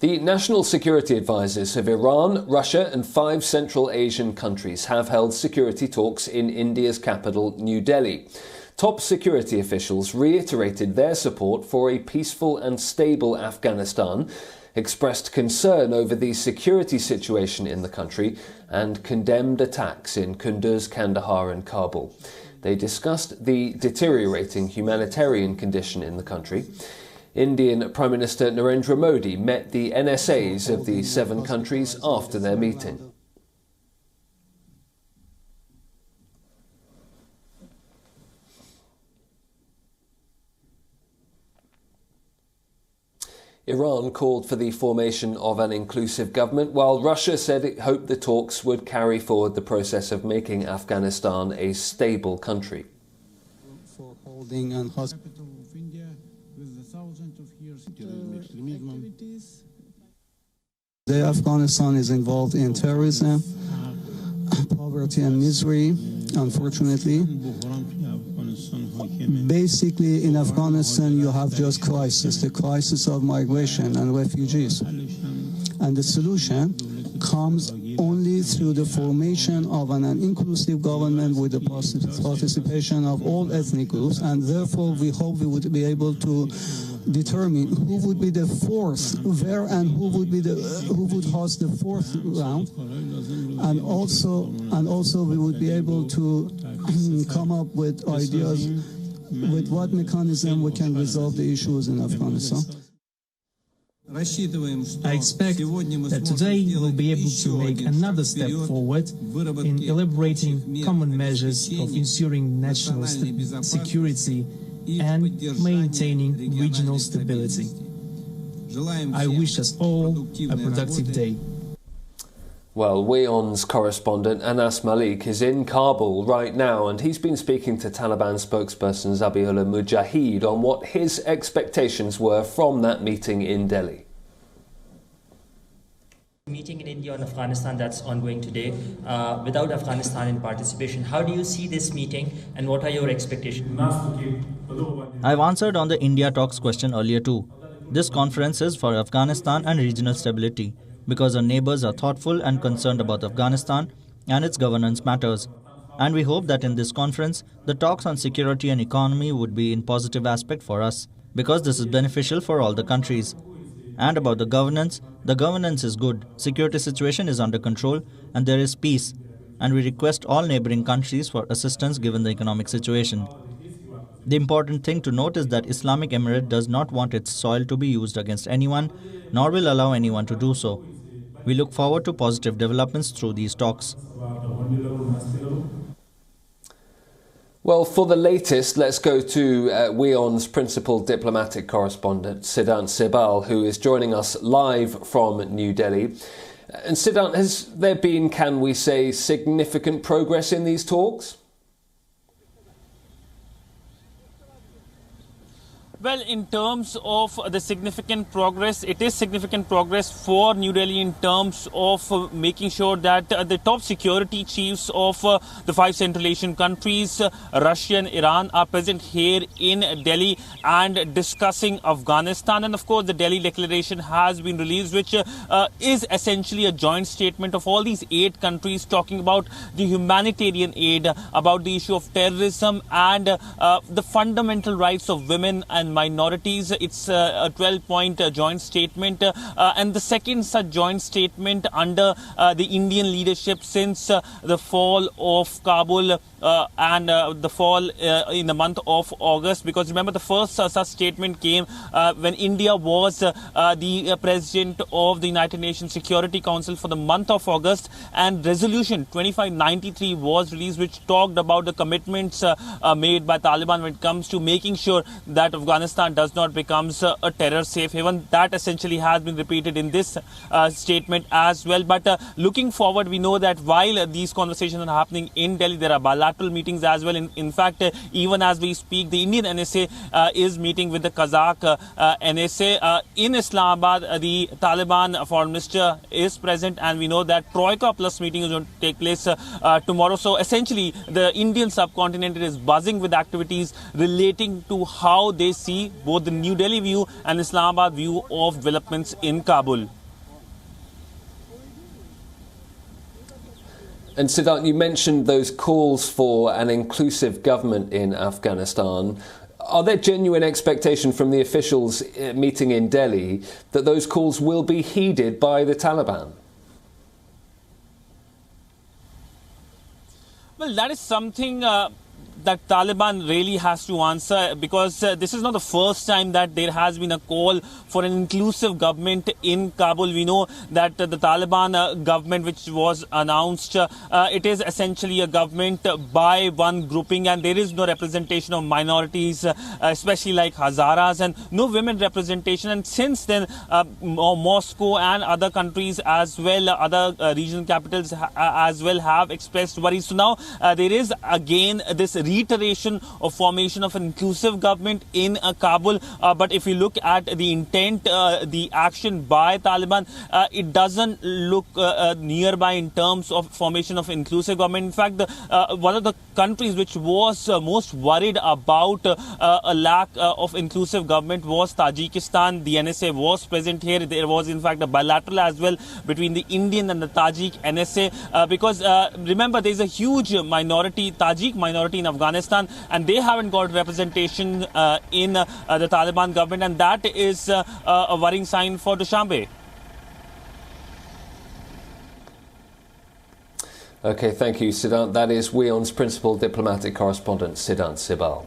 The national security advisors of Iran, Russia and 5 Central Asian countries have held security talks in India's capital, New Delhi. Top security officials reiterated their support for a peaceful and stable Afghanistan, expressed concern over the security situation in the country, and condemned attacks in Kunduz, Kandahar and Kabul. They discussed the deteriorating humanitarian condition in the country. Indian Prime Minister Narendra Modi met the NSAs of the 7 countries after their meeting. Iran called for the formation of an inclusive government, while Russia said it hoped the talks would carry forward the process of making Afghanistan a stable country. For holding and hospital of India with the thousands of years activities. Afghanistan is involved in terrorism, poverty and misery, unfortunately. Basically, in Afghanistan, you have just crisis, the crisis of migration and refugees. And the solution comes only through the formation of an inclusive government with the participation of all ethnic groups, and therefore we hope we would be able to determine who would be the fourth, where and who would host the 4th round, and also we would be able to come up with ideas with what mechanism we can resolve the issues in Afghanistan. I expect that today we'll be able to make another step forward in elaborating common measures of ensuring national security and maintaining regional stability. I wish us all a productive day. Well, WION's correspondent Anas Malik is in Kabul right now, and he's been speaking to Taliban spokesperson Zabihullah Mujahid on what his expectations were from that meeting in Delhi. Meeting in India on Afghanistan that's ongoing today, without Afghanistan in participation. How do you see this meeting and what are your expectations? I've answered on the India talks question earlier too. This conference is for Afghanistan and regional stability, because our neighbors are thoughtful and concerned about Afghanistan and its governance matters. And we hope that in this conference, the talks on security and economy would be in positive aspect for us, because this is beneficial for all the countries. And about the governance is good, security situation is under control, and there is peace. And we request all neighboring countries for assistance given the economic situation. The important thing to note is that Islamic Emirate does not want its soil to be used against anyone, nor will allow anyone to do so. We look forward to positive developments through these talks. Well, for the latest, let's go to WION's principal diplomatic correspondent, Siddhant Sibal, who is joining us live from New Delhi. And Siddhant, has there been, can we say, significant progress in these talks? Well, in terms of the significant progress, it is significant progress for New Delhi in terms of making sure that the top security chiefs of the 5 Central Asian countries, Russia and Iran, are present here in Delhi and discussing Afghanistan. And of course, the Delhi Declaration has been released, which is essentially a joint statement of all these 8 countries talking about the humanitarian aid, about the issue of terrorism and the fundamental rights of women and minorities. It's a 12-point joint statement and the second such joint statement under the Indian leadership since the fall of Kabul and the fall in the month of August. Because remember, the first such statement came when India was the president of the United Nations Security Council for the month of August, and resolution 2593 was released, which talked about the commitments made by Taliban when it comes to making sure that Afghanistan does not become a terror safe haven. That essentially has been repeated in this statement as well. But looking forward, we know that while these conversations are happening in Delhi, there are bilateral meetings as well. In fact, even as we speak, the Indian NSA is meeting with the Kazakh NSA. In Islamabad, the Taliban foreign minister is present, and we know that Troika Plus meeting is going to take place tomorrow. So essentially, the Indian subcontinent is buzzing with activities relating to how they see see both the New Delhi view and Islamabad view of developments in Kabul. And Siddharth, you mentioned those calls for an inclusive government in Afghanistan. Are there genuine expectation from the officials meeting in Delhi that those calls will be heeded by the Taliban? Well, that is something that Taliban really has to answer, because this is not the first time that there has been a call for an inclusive government in Kabul. We know that the Taliban government, which was announced, it is essentially a government by one grouping, and there is no representation of minorities, especially like Hazaras, and no women representation. And since then, Moscow and other countries as well, other regional capitals as well, have expressed worries. So now there is again this reiteration of formation of an inclusive government in Kabul. But if you look at the intent, the action by Taliban, it doesn't look nearby in terms of formation of inclusive government. In fact, one of the countries which was most worried about a lack of inclusive government was Tajikistan. The NSA was present here. There was in fact a bilateral as well between the Indian and the Tajik NSA, because remember, there is a huge minority, Tajik minority in Afghanistan, and they haven't got representation in the Taliban government, and that is a worrying sign for Dushanbe. Okay, thank you, Siddharth. That is WION's principal diplomatic correspondent, Siddharth Sibal.